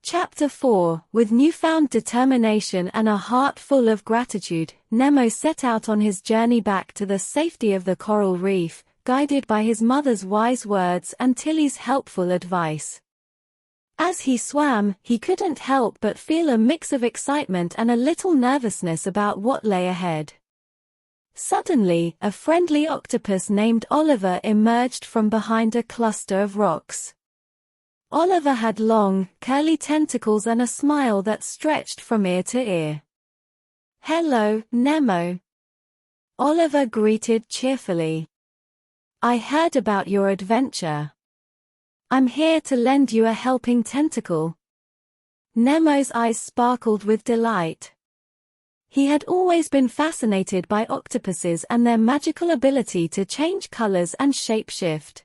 Chapter 4. With newfound determination and a heart full of gratitude, Nemo set out on his journey back to the safety of the coral reef, guided by his mother's wise words and Tilly's helpful advice. As he swam, he couldn't help but feel a mix of excitement and a little nervousness about what lay ahead. Suddenly, a friendly octopus named Oliver emerged from behind a cluster of rocks. Oliver had long, curly tentacles and a smile that stretched from ear to ear. "Hello, Nemo," Oliver greeted cheerfully. "I heard about your adventure. I'm here to lend you a helping tentacle." Nemo's eyes sparkled with delight. He had always been fascinated by octopuses and their magical ability to change colors and shapeshift.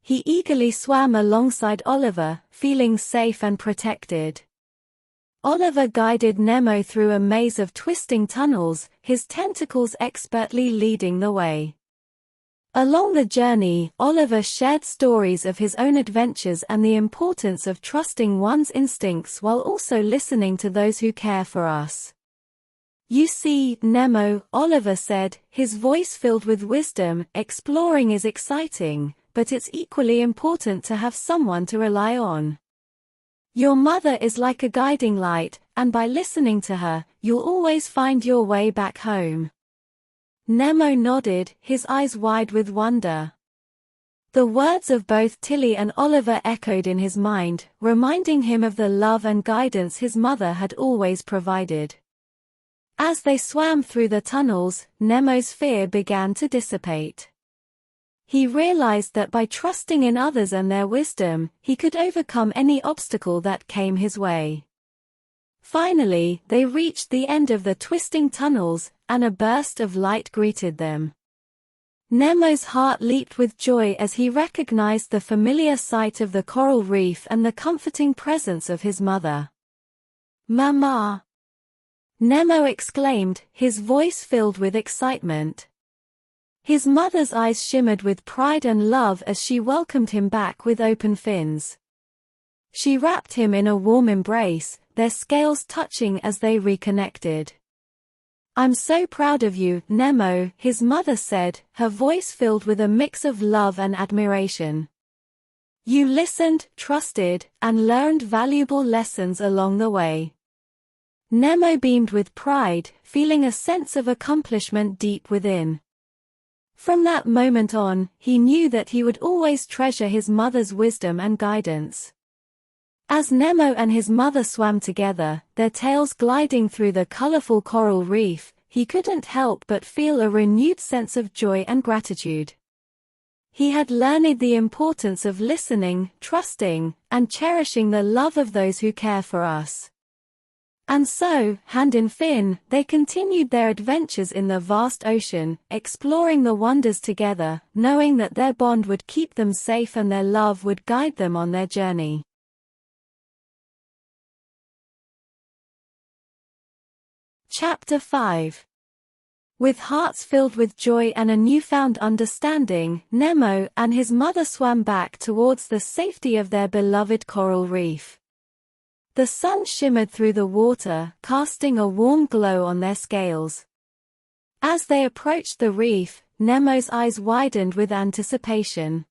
He eagerly swam alongside Oliver, feeling safe and protected. Oliver guided Nemo through a maze of twisting tunnels, his tentacles expertly leading the way. Along the journey, Oliver shared stories of his own adventures and the importance of trusting one's instincts while also listening to those who care for us. "You see, Nemo," Oliver said, his voice filled with wisdom, "exploring is exciting, but it's equally important to have someone to rely on. Your mother is like a guiding light, and by listening to her, you'll always find your way back home." Nemo nodded, his eyes wide with wonder. The words of both Tilly and Oliver echoed in his mind, reminding him of the love and guidance his mother had always provided. As they swam through the tunnels, Nemo's fear began to dissipate. He realized that by trusting in others and their wisdom, he could overcome any obstacle that came his way. Finally, they reached the end of the twisting tunnels, and a burst of light greeted them. Nemo's heart leaped with joy as he recognized the familiar sight of the coral reef and the comforting presence of his mother. "Mama!" Nemo exclaimed, his voice filled with excitement. His mother's eyes shimmered with pride and love as she welcomed him back with open fins. She wrapped him in a warm embrace, their scales touching as they reconnected. "I'm so proud of you, Nemo," his mother said, her voice filled with a mix of love and admiration. "You listened, trusted, and learned valuable lessons along the way." Nemo beamed with pride, feeling a sense of accomplishment deep within. From that moment on, he knew that he would always treasure his mother's wisdom and guidance. As Nemo and his mother swam together, their tails gliding through the colorful coral reef, he couldn't help but feel a renewed sense of joy and gratitude. He had learned the importance of listening, trusting, and cherishing the love of those who care for us. And so, hand in fin, they continued their adventures in the vast ocean, exploring the wonders together, knowing that their bond would keep them safe and their love would guide them on their journey. Chapter 5. With hearts filled with joy and a newfound understanding, Nemo and his mother swam back towards the safety of their beloved coral reef. The sun shimmered through the water, casting a warm glow on their scales. As they approached the reef, Nemo's eyes widened with anticipation.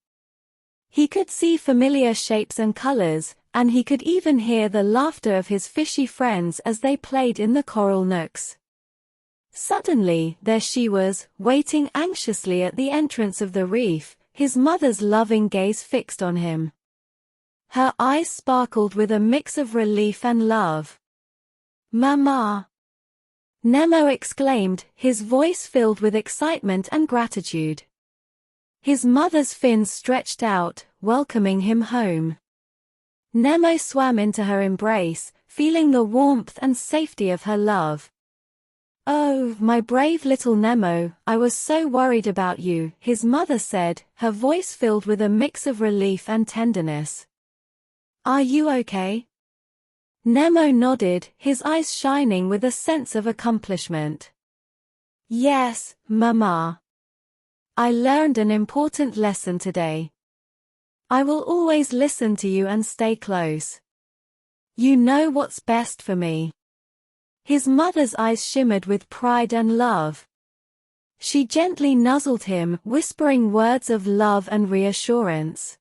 He could see familiar shapes and colors, and he could even hear the laughter of his fishy friends as they played in the coral nooks. Suddenly, there she was, waiting anxiously at the entrance of the reef, his mother's loving gaze fixed on him. Her eyes sparkled with a mix of relief and love. "Mama!" Nemo exclaimed, his voice filled with excitement and gratitude. His mother's fins stretched out, welcoming him home. Nemo swam into her embrace, feeling the warmth and safety of her love. "Oh, my brave little Nemo, I was so worried about you," his mother said, her voice filled with a mix of relief and tenderness. "Are you okay?" Nemo nodded, his eyes shining with a sense of accomplishment. "Yes, Mama. I learned an important lesson today. I will always listen to you and stay close." You know what's best for me." His mother's eyes shimmered with pride and love. She gently nuzzled him, whispering words of love and reassurance.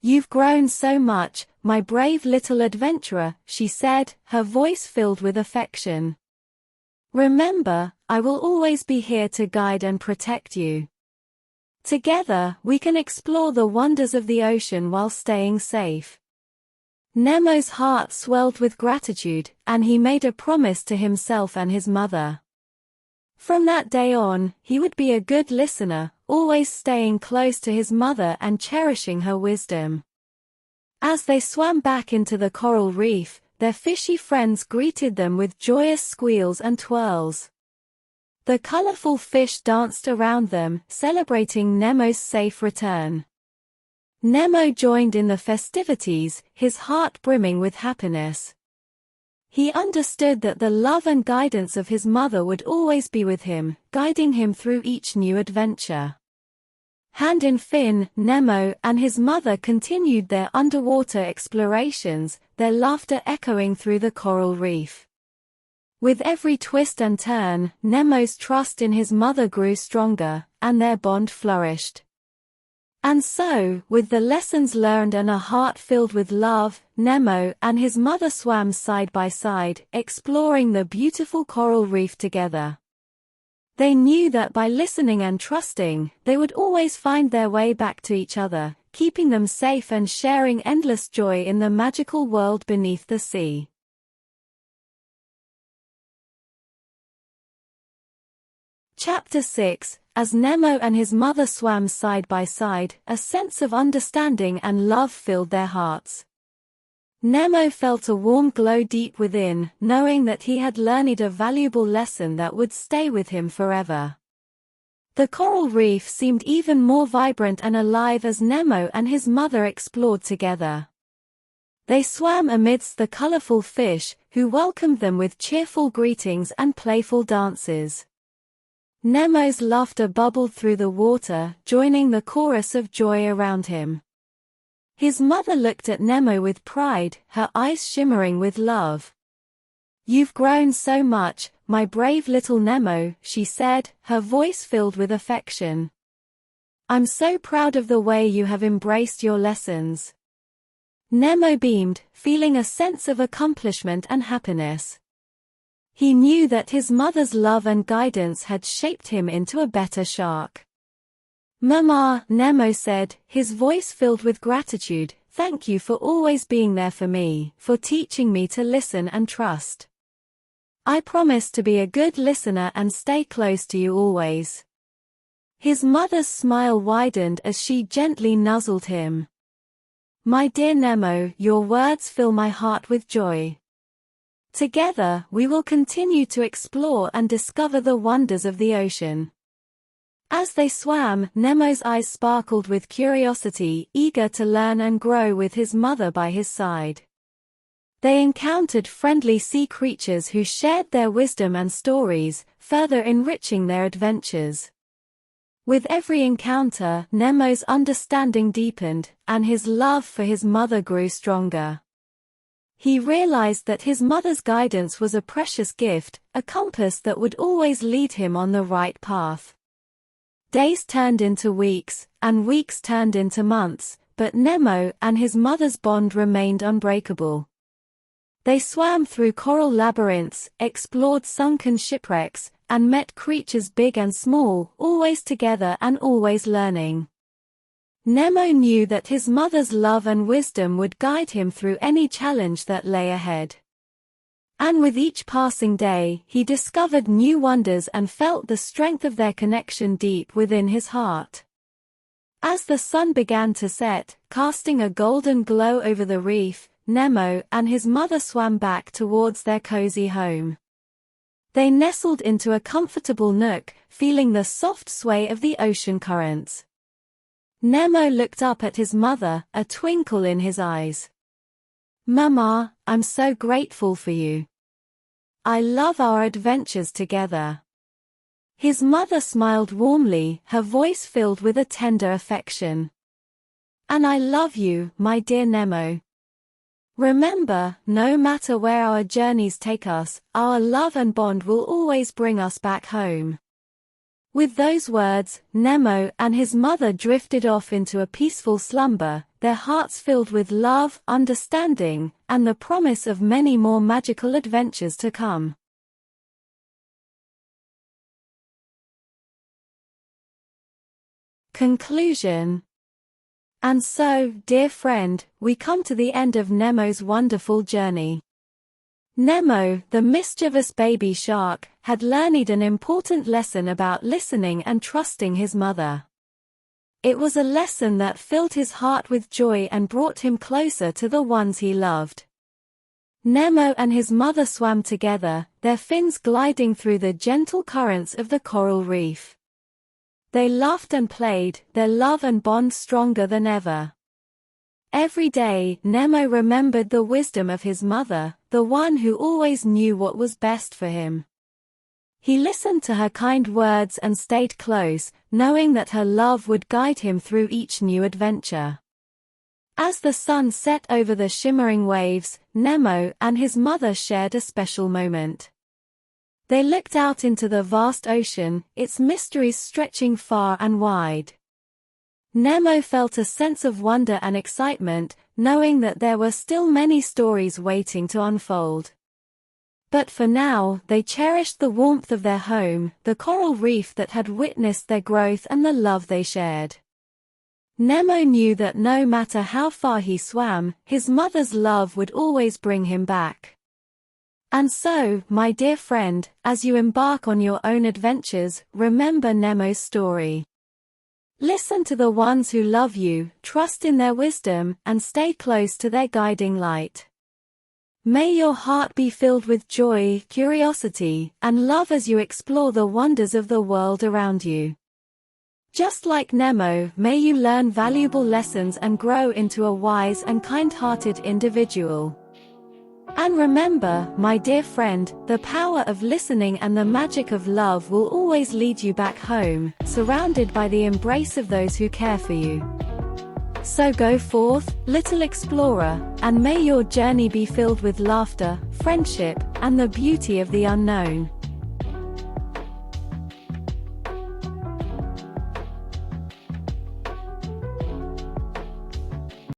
"You've grown so much, my brave little adventurer," she said, her voice filled with affection. "Remember, I will always be here to guide and protect you. Together, we can explore the wonders of the ocean while staying safe." Nemo's heart swelled with gratitude, and he made a promise to himself and his mother. From that day on, he would be a good listener, always staying close to his mother and cherishing her wisdom. As they swam back into the coral reef, their fishy friends greeted them with joyous squeals and twirls. The colorful fish danced around them, celebrating Nemo's safe return. Nemo joined in the festivities, his heart brimming with happiness. He understood that the love and guidance of his mother would always be with him, guiding him through each new adventure. Hand in fin, Nemo and his mother continued their underwater explorations, their laughter echoing through the coral reef. With every twist and turn, Nemo's trust in his mother grew stronger, and their bond flourished. And so, with the lessons learned and a heart filled with love, Nemo and his mother swam side by side, exploring the beautiful coral reef together. They knew that by listening and trusting, they would always find their way back to each other, keeping them safe and sharing endless joy in the magical world beneath the sea. Chapter 6. As Nemo and his mother swam side by side, a sense of understanding and love filled their hearts. Nemo felt a warm glow deep within, knowing that he had learned a valuable lesson that would stay with him forever. The coral reef seemed even more vibrant and alive as Nemo and his mother explored together. They swam amidst the colorful fish, who welcomed them with cheerful greetings and playful dances. Nemo's laughter bubbled through the water, joining the chorus of joy around him. His mother looked at Nemo with pride, her eyes shimmering with love. "You've grown so much, my brave little Nemo," she said, her voice filled with affection. "I'm so proud of the way you have embraced your lessons." Nemo beamed, feeling a sense of accomplishment and happiness. He knew that his mother's love and guidance had shaped him into a better shark. "Mama," Nemo said, his voice filled with gratitude, "thank you for always being there for me, for teaching me to listen and trust. I promise to be a good listener and stay close to you always." His mother's smile widened as she gently nuzzled him. "My dear Nemo, your words fill my heart with joy. Together, we will continue to explore and discover the wonders of the ocean." As they swam, Nemo's eyes sparkled with curiosity, eager to learn and grow with his mother by his side. They encountered friendly sea creatures who shared their wisdom and stories, further enriching their adventures. With every encounter, Nemo's understanding deepened, and his love for his mother grew stronger. He realized that his mother's guidance was a precious gift, a compass that would always lead him on the right path. Days turned into weeks, and weeks turned into months, but Nemo and his mother's bond remained unbreakable. They swam through coral labyrinths, explored sunken shipwrecks, and met creatures big and small, always together and always learning. Nemo knew that his mother's love and wisdom would guide him through any challenge that lay ahead. And with each passing day, he discovered new wonders and felt the strength of their connection deep within his heart. As the sun began to set, casting a golden glow over the reef, Nemo and his mother swam back towards their cozy home. They nestled into a comfortable nook, feeling the soft sway of the ocean currents. Nemo looked up at his mother, a twinkle in his eyes. "Mama, I'm so grateful for you. I love our adventures together." His mother smiled warmly, her voice filled with a tender affection. "And I love you, my dear Nemo." Remember, no matter where our journeys take us, our love and bond will always bring us back home. With those words, Nemo and his mother drifted off into a peaceful slumber, their hearts filled with love, understanding, and the promise of many more magical adventures to come. Conclusion. And so, dear friend, we come to the end of Nemo's wonderful journey. Nemo, the mischievous baby shark, had learned an important lesson about listening and trusting his mother. It was a lesson that filled his heart with joy and brought him closer to the ones he loved. Nemo and his mother swam together, their fins gliding through the gentle currents of the coral reef. They laughed and played, their love and bond stronger than ever. Every day, Nemo remembered the wisdom of his mother, the one who always knew what was best for him. He listened to her kind words and stayed close, knowing that her love would guide him through each new adventure. As the sun set over the shimmering waves, Nemo and his mother shared a special moment. They looked out into the vast ocean, its mysteries stretching far and wide. Nemo felt a sense of wonder and excitement, knowing that there were still many stories waiting to unfold. But for now, they cherished the warmth of their home, the coral reef that had witnessed their growth and the love they shared. Nemo knew that no matter how far he swam, his mother's love would always bring him back. And so, my dear friend, as you embark on your own adventures, remember Nemo's story. Listen to the ones who love you, trust in their wisdom, and stay close to their guiding light. May your heart be filled with joy, curiosity, and love as you explore the wonders of the world around you. Just like Nemo, may you learn valuable lessons and grow into a wise and kind-hearted individual. And remember, my dear friend, the power of listening and the magic of love will always lead you back home, surrounded by the embrace of those who care for you. So go forth, little explorer, and may your journey be filled with laughter, friendship, and the beauty of the unknown.